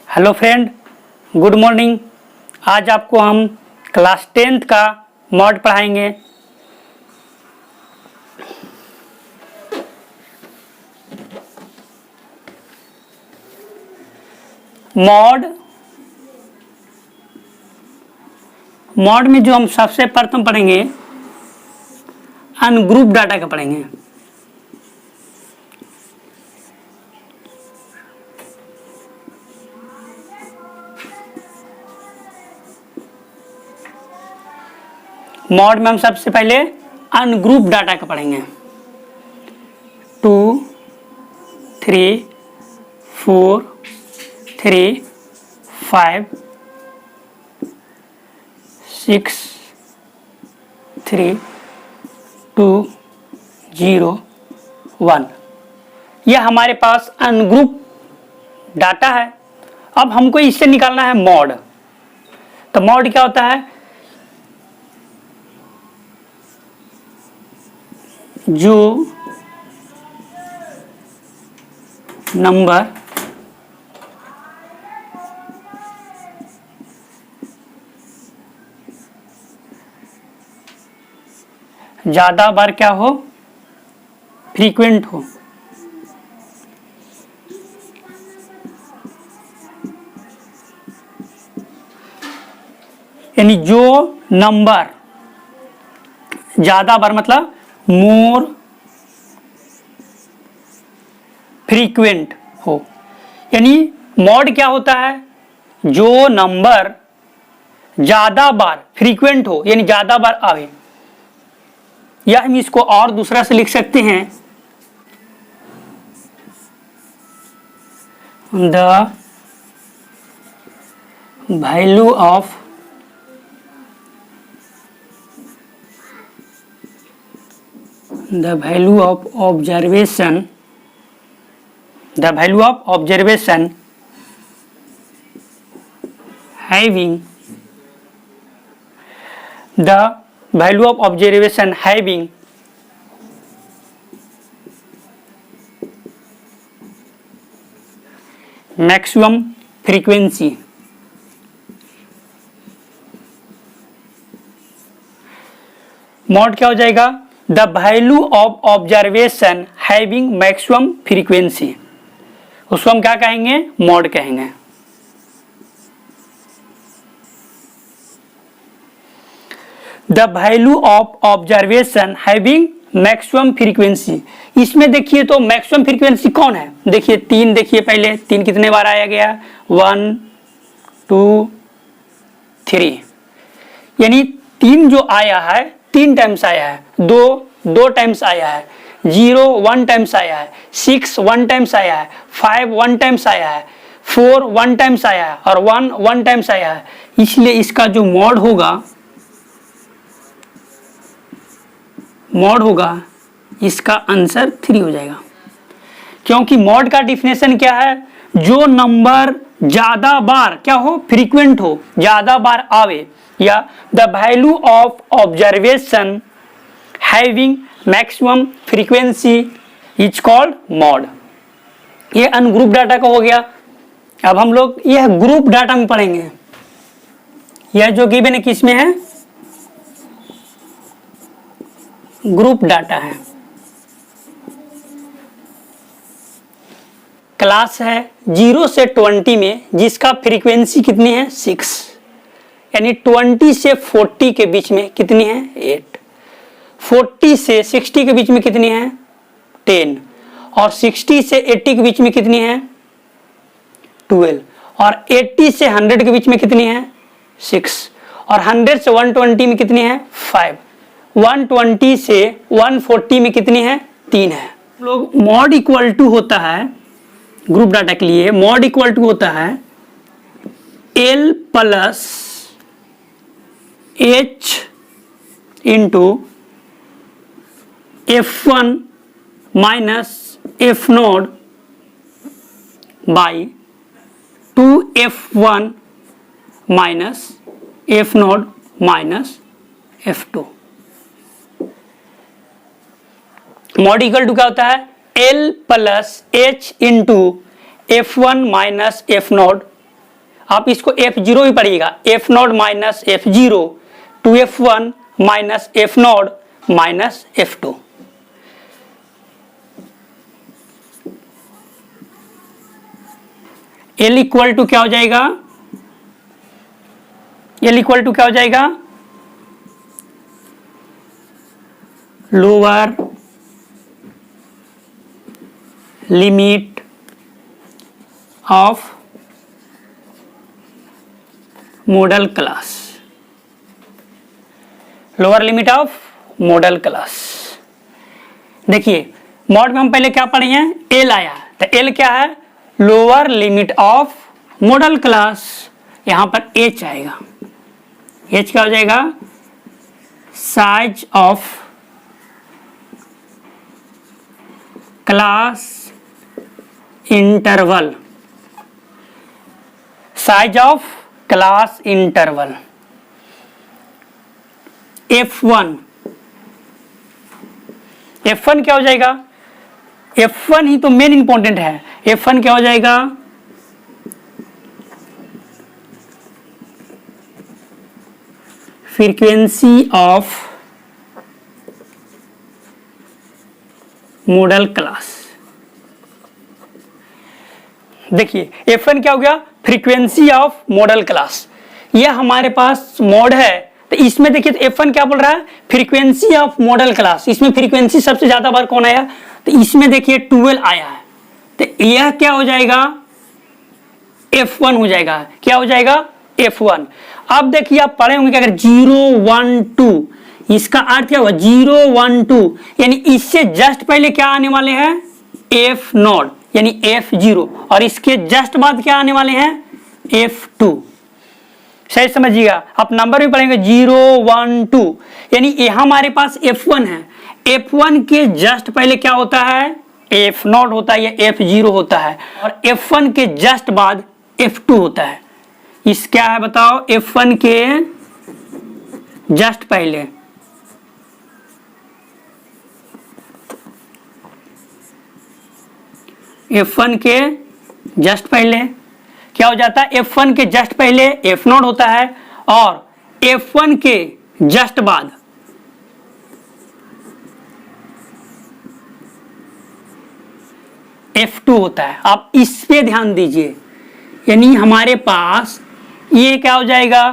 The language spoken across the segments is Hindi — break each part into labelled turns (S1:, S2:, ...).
S1: Hello friend, good morning. आज आपको हम क्लास 10th का मॉड पढ़ाएंगे। मॉड में जो हम सबसे प्रथम पढ़ेंगे अनग्रुप डाटा का पढ़ेंगे। मॉड में हम सबसे पहले अनग्रुप डाटा का पढ़ेंगे। 2 3 4 3 5 6 3 2 0 1। यह हमारे पास अनग्रुप डाटा है। अब हमको इससे निकालना है मॉड। तो मॉड क्या होता है? जो नंबर ज्यादा बार क्या हो, फ्रीक्वेंट हो। यानी जो नंबर ज्यादा बार मतलब मोर फ्रीक्वेंट हो। यानी मॉड क्या होता है? जो नंबर ज्यादा बार फ्रीक्वेंट हो, यानी ज्यादा बार आवे। या हम इसको और दूसरा से लिख सकते हैं, the value of observation having maximum frequency। Mod क्या हो जाएगा? The value of observation having maximum frequency. उसको हम क्या कहेंगे? मॉड कहेंगे। The value of observation having maximum frequency. इसमें देखिए तो मैक्सिमम फ्रीक्वेंसी कौन है? देखिए 3, देखिए पहले 3 कितने बार आया गया? 1 2 3। यानी 3 जो आया है 3 टाइम्स आया है, 2 टाइम्स आया है, 0 1 टाइम्स आया है, 6 1 टाइम्स आया है, 5 1 टाइम्स आया है, 4 1 टाइम्स आया है और 1 टाइम्स आया है। इसलिए इसका जो मॉड होगा इसका आंसर 3 हो जाएगा। क्योंकि मॉड का डिफिनेशन क्या है? जो नंबर ज्यादा बार क्या हो, फ्रीक्वेंट हो, ज्यादा बार आवे, या the value of observation having maximum frequency is called mod. ये अनग्रुप डाटा का हो गया। अब हम लोग यह ग्रुप डाटा में पढ़ेंगे। यह जो गिवन है किसमें है? ग्रुप डाटा है। क्लास है 0 से 20 में, जिसका फ्रीक्वेंसी कितनी है? 6। यानी 20 से 40 के बीच में कितनी है? 8। 40 से 60 के बीच में कितनी है? 10। और 60 से 80 के बीच में कितनी है? 12। और 80 से 100 के बीच में कितनी है? 6। और 100 से 120 में कितनी है? 5। 120 से 140 में कितनी है? 3 है। लोग मॉड इक्वल टू होता है ग्रुप डाटा के लिए, मॉड इक्वल टू होता है L plus H into F1 minus F0 by 2F1 minus F0 minus F2। Mode equal to क्या होता है? L plus H into F1 minus F0 आप इसको F0 भी पढ़िएगा, F0 minus F0 two F1 minus F0 minus F2। L equal to क्या हो जाएगा, L इक्वल टू क्या हो जाएगा, lower limit of modal class, lower limit of modal class. देखिए मॉड में हम पहले क्या पढ़े हैं, एल आया, तो एल क्या है, lower limit of modal class. यहां पर एच आएगा, एच क्या हो जाएगा, size of class interval, size of class interval. F1, F1 क्या हो जाएगा, F1 ही तो मेन इंपॉर्टेंट है। F1 क्या हो जाएगा, फ्रीक्वेंसी ऑफ मॉडल क्लास। देखिए F1 क्या हो गया, फ्रीक्वेंसी ऑफ मॉडल क्लास। यह हमारे पास मॉड है, तो इसमें देखिए तो F1 क्या बोल रहा है, फ्रीक्वेंसी ऑफ मॉडल क्लास। इसमें फ्रीक्वेंसी सबसे ज्यादा बार कौन आया, तो इसमें देखिए 12 आया है, तो यह क्या हो जाएगा, F1 हो जाएगा। क्या हो जाएगा, F1। अब देखिए आप पढ़े होंगे कि अगर 0 1 2, इसका अर्थ क्या हुआ, 0 1 2, यानी इससे जस्ट पहले क्या आने वाले हैं, F0 यानी F0, और इसके जस्ट बाद क्या आने वाले हैं, F2। सही समझिएगा, आप नंबर भी पढ़ेंगे 0 1 2, यानी ये हमारे पास F1 है, F1 के जस्ट पहले क्या होता है, F0 होता है या F0 होता है, और F1 के जस्ट बाद F2 होता है। इस क्या है बताओ, F1 के जस्ट पहले F1 के जस्ट पहले क्या हो जाता है, F1 के जस्ट पहले F0 होता है, और F1 के जस्ट बाद F2 होता है। आप इस पे ध्यान दीजिए, यानी हमारे पास ये क्या हो जाएगा,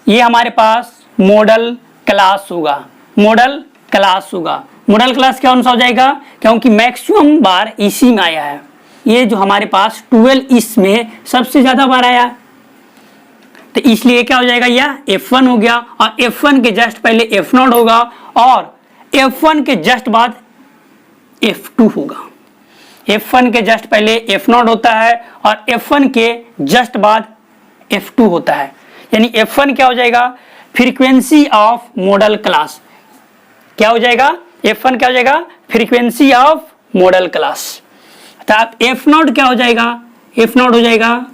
S1: ये हमारे पास मॉडल क्लास होगा, मॉडल क्लास होगा। मॉडल क्लास क्या हो जाएगा, क्योंकि मैक्सिमम बार इसी में आया है। ये जो हमारे पास 12 इसमें सबसे ज्यादा बार आया, तो इसलिए क्या हो जाएगा, यह F1 हो गया, और F1 के जस्ट पहले F0 होगा, और F1 के जस्ट बाद F2 होगा। F1 के जस्ट पहले F0 होता है, और F1 के जस्ट बाद F2 होता है, यानी F1 क्या हो जाएगा, फ्रीक्वेंसी ऑफ मॉडल क्लास। क्या हो जाएगा, F1 क्या हो जाएगा, फ्रीक्वेंसी ऑफ मॉडल क्लास। तो आप F0 क्या हो जाएगा, F0 हो जाएगा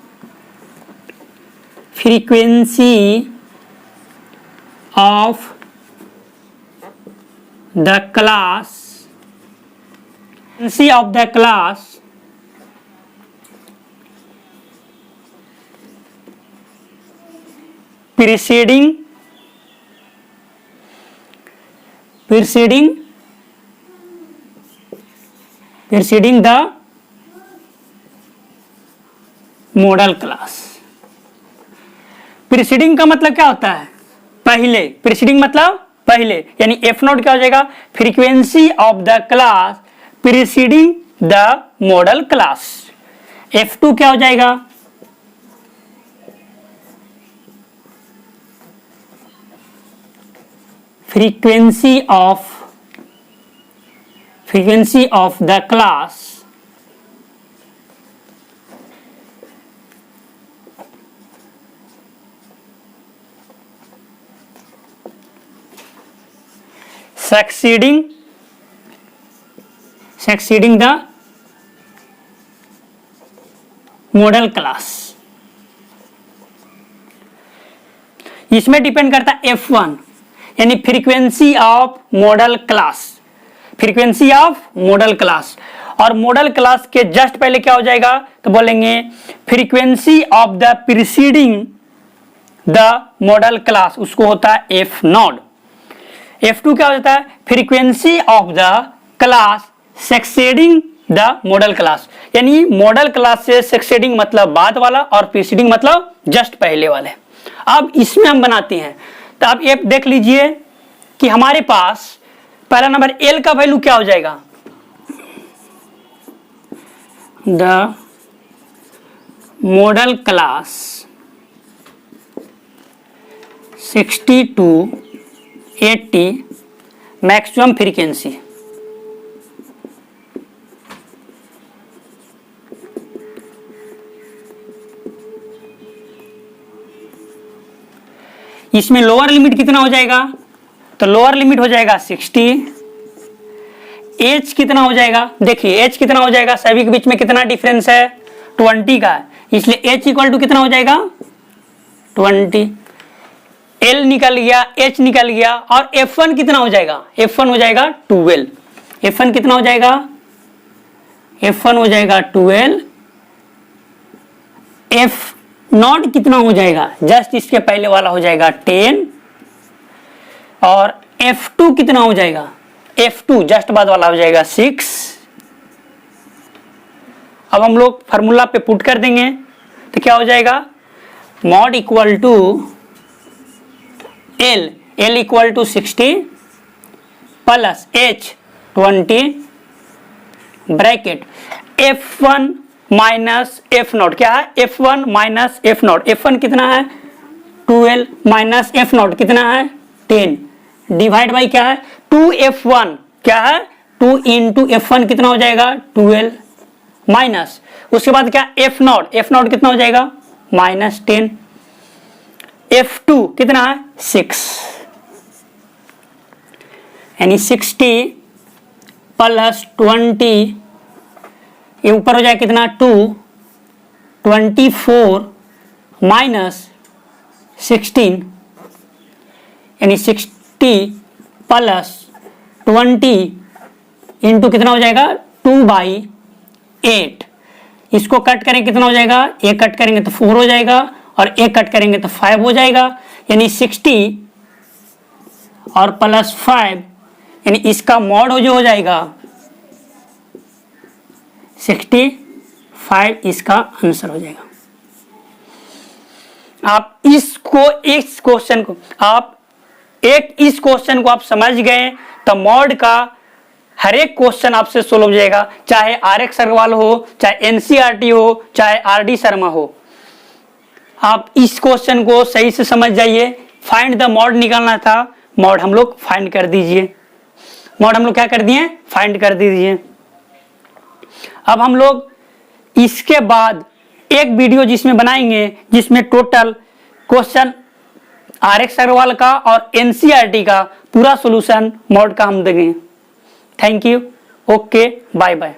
S1: frequency of the class, frequency of the class preceding the model class. Preceding का मतलब क्या होता है, पहले। प्रीसीडिंग मतलब पहले, यानी F0 क्या हो जाएगा, frequency of the class preceding the model class. F2 क्या हो जाएगा, frequency of the class succeeding the model class. इसमें डिपेंड करता है F1, यानी frequency of modal class, frequency of modal class. और मॉडल क्लास के जस्ट पहले क्या हो जाएगा, तो बोलेंगे frequency of the preceding the model class, उसको होता है एफ नॉट। F2 क्या हो जाता है, frequency of the class succeeding the model class, यानी मॉडल क्लास से सक्सेडिंग मतलब बाद वाला और प्रीसीडिंग मतलब जस्ट पहले वाले। अब इसमें हम बनाते हैं, तो आप ये देख लीजिए कि हमारे पास पहला नंबर L का वैल्यू क्या हो जाएगा, the model class 60 to 80 maximum frequency, इसमें लोअर लिमिट कितना हो जाएगा, तो लोअर लिमिट हो जाएगा 60। एच कितना हो जाएगा, देखिए एच कितना हो जाएगा, सभी के बीच में कितना डिफरेंस है, 20 का, इसलिए एच इक्वल टू कितना हो जाएगा 20। एल निकल गया, एच निकल गया, और F1 कितना हो जाएगा, F1 हो जाएगा 12। F1 कितना हो जाएगा, F1 हो जाएगा 12। F नॉट कितना हो जाएगा, जस्ट इसके पहले वाला हो जाएगा 10, और F2 कितना हो जाएगा, F2 जस्ट बाद वाला हो जाएगा 6। अब हम लोग फार्मूला पे पुट कर देंगे तो क्या हो जाएगा, mode equal to L, L equal to 60 plus H 20 bracket F1 minus F nought, क्या है F1 minus F not, F1 कितना है 12 माइनस F नॉट कितना है 10 डिवाइड बाई क्या है 2F1, क्या है 2 इंटू F1 कितना हो जाएगा 12 माइनस, उसके बाद क्या F नॉट, F नॉट कितना हो जाएगा माइनस 10, F2 कितना है 6, यानी 60 प्लस 20, ये ऊपर हो जाएगा कितना 2, 24 माइनस 16, यानी 60 प्लस 20 इंटू कितना हो जाएगा 2/8। इसको कट करेंगे कितना हो जाएगा, एक कट करेंगे तो 4 हो जाएगा, और एक कट करेंगे तो 5 हो जाएगा, यानी 60 और प्लस 5, यानी इसका मॉड हो जाएगा 65, इसका आंसर हो जाएगा। आप इस क्वेश्चन को आप समझ गए तो मॉड का हर एक क्वेश्चन आपसे सोल्व हो जाएगा, चाहे RX अग्रवाल हो, चाहे NCERT हो, चाहे RD शर्मा हो। आप इस क्वेश्चन को सही से समझ जाइए। फाइंड द मॉड निकालना था, मॉड हम लोग फाइंड कर दीजिए, मॉड हम लोग क्या कर दिए फाइंड कर दीजिए। अब हम लोग इसके बाद एक वीडियो जिसमें बनाएंगे, जिसमें टोटल क्वेश्चन RX अग्रवाल का और NCERT का पूरा सॉल्यूशन मॉड का हम देंगे। Thank you, okay, bye bye.